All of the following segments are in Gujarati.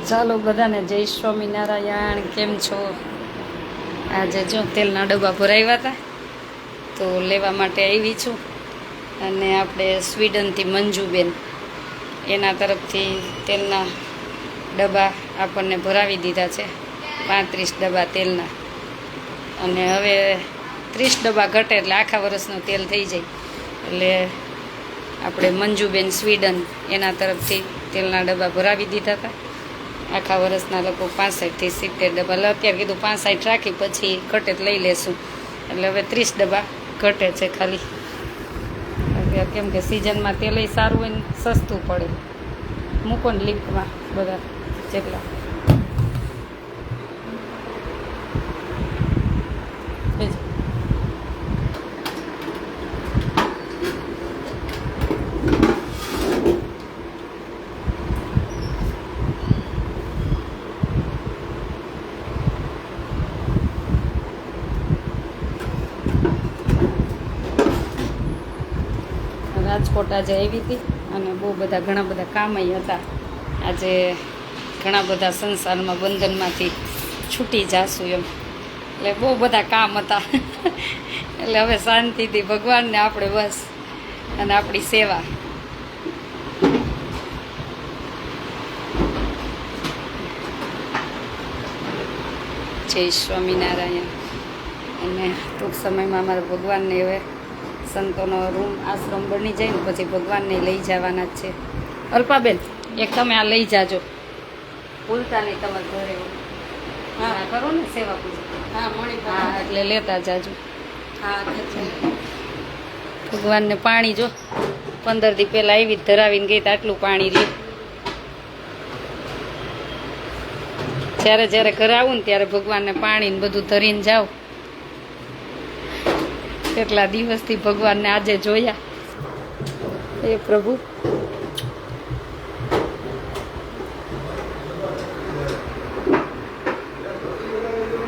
ચાલો બધાને જય સ્વામિનારાયણ. કેમ છો? આજે જો તેલના ડબ્બા ભરાવ્યા હતા તો લેવા માટે આવી છું. અને આપણે સ્વીડનથી મંજુબેન એના તરફથી તેલના ડબ્બા આપણને ભરાવી દીધા છે, 35 ડબ્બા તેલના. અને હવે 30 ડબ્બા ઘટે એટલે આખા વર્ષનું તેલ થઈ જાય. એટલે આપણે મંજુબેન સ્વીડન એના તરફથી તેલના ડબ્બા ભરાવી દીધા હતા. આખા વર્ષના લગભગ 65 થી 70 ડબ્બા. અત્યારે કીધું 65 રાખી પછી ઘટે લઈ લેશું. એટલે હવે 30 ડબ્બા ઘટે છે ખાલી. કેમ કે સિઝનમાં તેલ સારું હોય ને સસ્તું પડે. મૂકો ને લિંકમાં બધા જેટલા. રાજકોટ આજે આવી હતી અને બહુ બધા ઘણા બધા કામ હતા. આજે ઘણા બધા સંસારમાં બંધનમાંથી છૂટી જાશું એમ. એટલે બહુ બધા કામ હતા. એટલે હવે શાંતિથી ભગવાનને આપણે બસ અને આપણી સેવા. જય સ્વામિનારાયણ. અને ટૂંક સમયમાં અમારા ભગવાનને હવે સંતોનો રૂમ આશ્રમ બની જાય ને પછી ભગવાનને લઈ જવાના જ છે. અલ્પાબેન, એક તમે આ લઈ જાજો, ભૂલતા નહીં તમારે ઘરે. હા કરો ને સેવા પૂજા. હા મળી. હા એટલે લેતા જાજો. હા ભગવાનને પાણી જો 15 દી પહેલાં આવી ધરાવીને ગઈ તો આટલું પાણી રહ્યું. જ્યારે જ્યારે ઘરે આવું ને ત્યારે ભગવાનને પાણી ને બધું ધરીને જાઓ. કેટલા દિવસથી ભગવાનને આજે જોયા. એ પ્રભુ,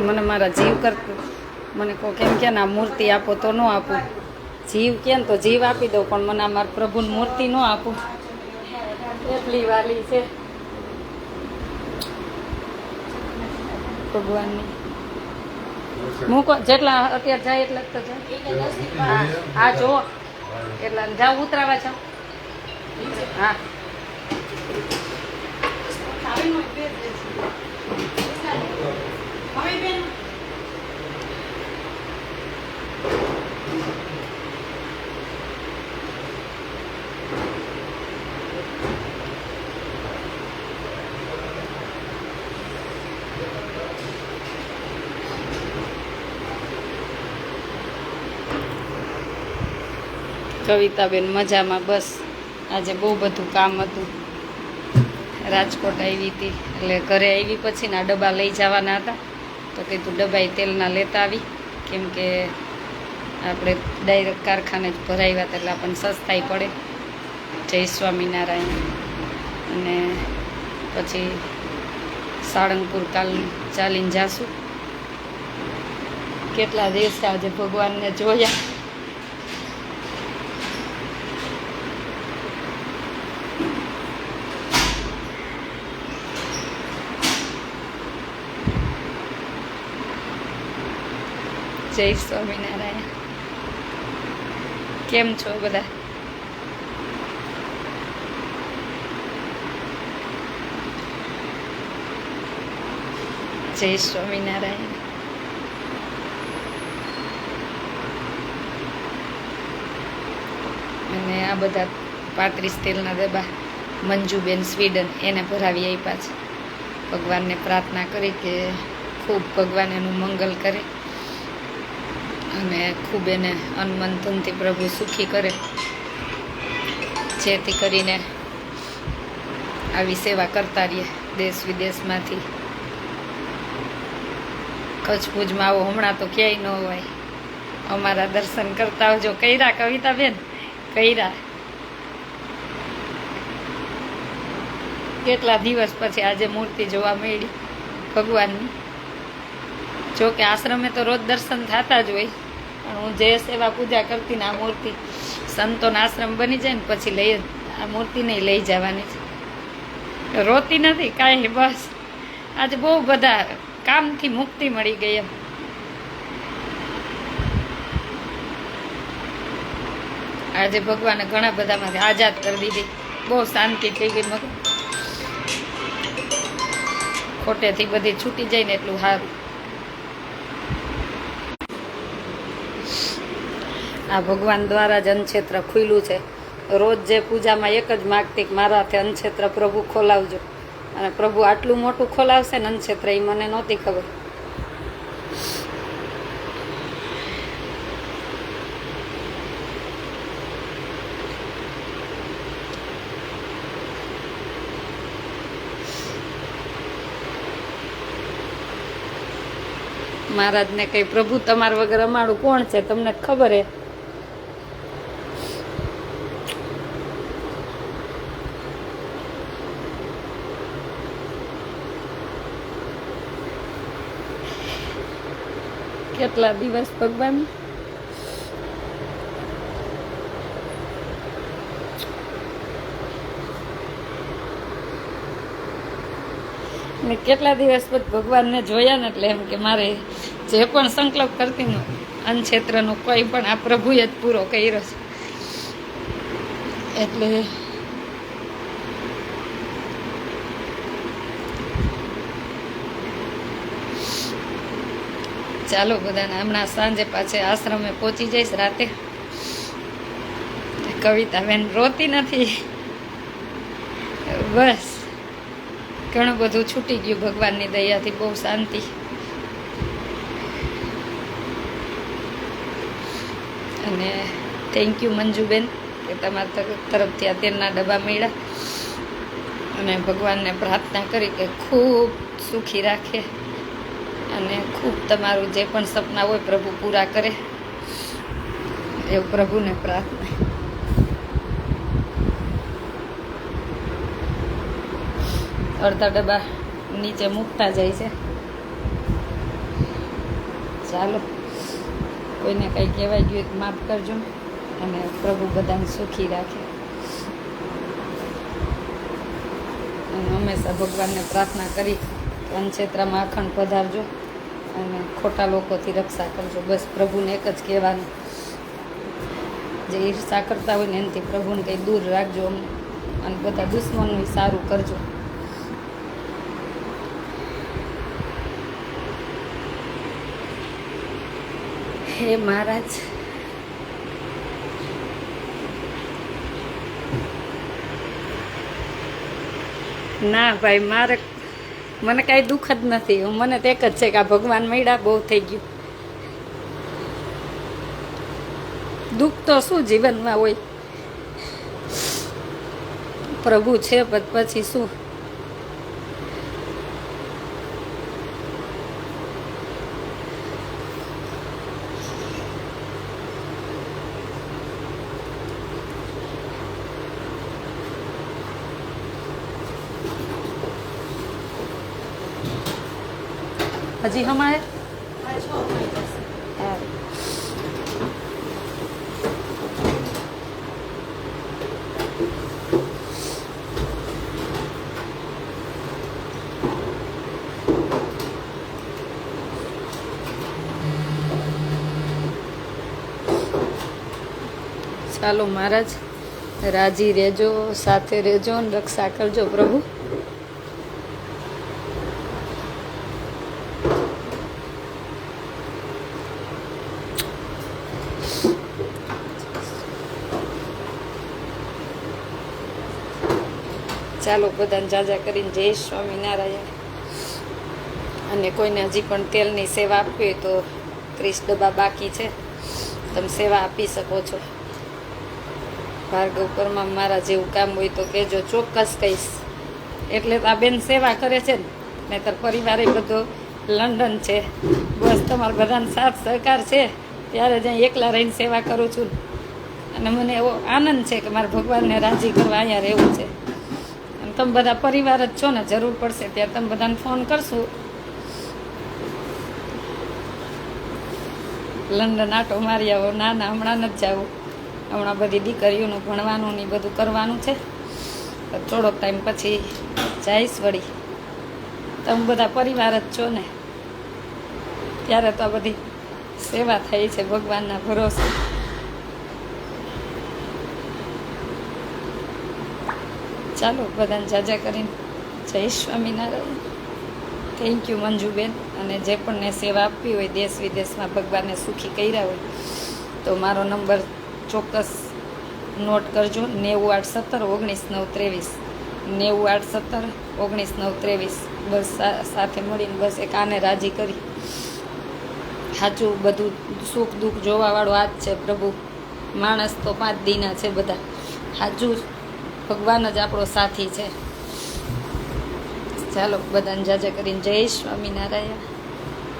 મને મારા જીવ કરતો મને કહો કેમ કે આ મૂર્તિ આપો તો ન આપું. જીવ કે ને તો જીવ આપી દઉં, પણ મને મારા પ્રભુની મૂર્તિ ન આપું. એટલી વાલી છે ભગવાનની. મૂકો જેટલા અત્યારે જાય એટલા તો જાય. હા જો એટલા જાવ ઉતરાવા જાવ. હા કવિતાબેન મજામાં. બસ આજે બહુ બધું કામ હતું. રાજકોટ આવી હતી એટલે ઘરે આવી પછી ના ડબ્બા લઈ જવાના હતા તો કીધું ડબ્બા તેલના લેતા આવી. કેમ કે આપણે ડાયરેક્ટ કારખાને જ ભરાવ્યા હતા એટલે આપણને સસ્તાઈ પડે. જય સ્વામિનારાયણ. અને પછી સાળંગપુર ચાલીને જાશું. કેટલા દિવસે આજે ભગવાનને જોયા. જય સ્વામિનારાયણ. કેમ છો બધા? જય સ્વામિનારાયણ. અને આ બધા 35 તેલના ડબ્બા મંજુબેન સ્વીડન એને ભરાવી આપ્યા છે. ભગવાનને પ્રાર્થના કરી કે ખૂબ ભગવાન એનું મંગલ કરે અને ખૂબ એને અનમન ધનથી પ્રભુ સુખી કરે, જેથી કરીને આવી સેવા કરતા રહીએ દેશ વિદેશમાંથી. કચ્છ ભુજમાં આવો હમણાં તો ક્યાંય ન હોય. અમારા દર્શન કરતા આવજો. કર્યા કવિતાબેન? કર્યા. કેટલા દિવસ પછી આજે મૂર્તિ જોવા મળી ભગવાનની. જો કે આશ્રમે તો રોજ દર્શન થતા જ હોય, પણ હું જે સેવા પૂજા કરતી ને આ મૂર્તિ સંતોના આશ્રમ બની જાય ને પછી આ મૂર્તિ નહીં લઈ જવાની છે. રોતી નથી કાંઈ, બસ આજે બહુ બધા કામથી મુક્તિ મળી ગઈ એમ. આજે ભગવાને ઘણા બધામાંથી આઝાદ કરી દીધી. બહુ શાંતિ થઈ ગઈ. મગજ ખોટેથી બધી છૂટી જાય ને એટલું સારું. આ ભગવાન દ્વારા જ અન્નક્ષેત્ર ખુલ્યું છે. રોજ જે પૂજામાં એક જ માગતી કે મારાથી અન્નક્ષેત્ર પ્રભુ ખોલાવજો. અને પ્રભુ આટલું મોટું ખોલાવશે ને અન્નક્ષેત્ર, એ મને નહોતી ખબર. મહારાજને કઈ પ્રભુ તમારા વગર અમારું કોણ છે, તમને ખબર હે. કેટલા દિવસ ભગવાન ને કેટલા દિવસ પછી ભગવાનને જોયા ને એટલે એમ કે મારે જે પણ સંકલ્પ કરતી ને અન્નક્ષેત્રનો કોઈ પણ આ પ્રભુએ જ પૂરો કર્યો છે. એટલે ચાલો બધાને હમણાં સાંજે પાછે આશ્રમે પહોંચી જઈશ. રાતે કવિતા બેન રોતી નથી. બસ ઘણું બધું છૂટી ગયું ભગવાનની દયાથી. બહુ શાંતિ. અને થેન્ક યુ મંજુબેન કે તમારા તરફથી આ તેલના ડબ્બા મળ્યા. અને ભગવાનને પ્રાર્થના કરી કે ખૂબ સુખી રાખે અને ખૂબ તમારું જે પણ સપના હોય પ્રભુ પૂરા કરે, એવું પ્રભુને પ્રાર્થના. અડધા ડબ્બા નીચે મૂકતા જાય છે. ચાલો, કોઈને કંઈ કહેવાય ગયું તો માફ કરજો. અને પ્રભુ બધાને સુખી રાખે. અને હંમેશા ભગવાનને પ્રાર્થના કરી અન્નક્ષેત્રમાં અખંડ પધારજો અને ખોટા લોકોથી રક્ષા કરજો. બસ પ્રભુને એક જ કહેવાનું, જે ઈર્ષા કરતા હોય ને એનાથી પ્રભુને કંઈ દૂર રાખજો અમને. અને બધા દુશ્મનનું સારું કરજો. હે મહારાજ, ના ભાઈ, મને કાંઈ દુઃખ જ નથી. મને તો એક જ છે કે આ ભગવાન મળ્યા બહુ થઈ ગયું. દુઃખ તો શું જીવનમાં હોય, પ્રભુ છે પછી શું. હજી હમારે ચાલો મહારાજ, રાજી રહેજો, સાથે રહેજો ને રક્ષા કરજો પ્રભુ. ચાલો બધાને જાજા કરીને જય સ્વામિનારાયણ. અને કોઈને હજી પણ તેલની સેવા આપવી હોય તો 30 ડબ્બા બાકી છે, તમે સેવા આપી શકો છો. ભાર્ગવ પરમાં મારા જેવું કામ હોય તો કહેજો, ચોક્કસ કહીશ. એટલે આ બેન સેવા કરે છે ને, નહીંતર પરિવારે બધો લંડન છે. બસ તમારા બધાને સાથ સહકાર છે ત્યારે જ અહીં એકલા રહીને સેવા કરું છું. અને મને એવો આનંદ છે કે મારા ભગવાનને રાજી કરવા અહીંયા રહેવું છે. અને તમે બધા પરિવાર જ છો ને, જરૂર પડશે ત્યારે તમે બધાને ફોન કરશું. લંડન આટો મારી આવો. ના ના, હમણાં નથી જવું. હમણાં બધી દીકરીઓનું ભણવાનું ને બધું કરવાનું છે. થોડોક ટાઈમ પછી જઈશ વળી. તમે બધા પરિવાર જ છો ને, ત્યારે તો આ બધી સેવા થઈ છે ભગવાનના ભરોસે. ચાલો બધાને જાજા કરીને જય સ્વામિનારાયણ. Thank you Manjuben. અને જે પણ ને સેવા આપવી હોય દેશ વિદેશમાં ભગવાનને સુખી કર્યા હોય તો મારો નંબર ચોક્કસ નોટ કરજો. 9817 19 9 23 9817 19 9 23. બસ સાથે મળીને બસ એક આને રાજી કરી. સાચું બધું સુખ દુઃખ જોવાવાળો આ જ છે પ્રભુ. માણસ તો 5 દીના છે બધા. સાચું ભગવાન જ આપણો સાથી છે. ચાલો બધાને જાજા કરીને જય સ્વામિનારાયણ.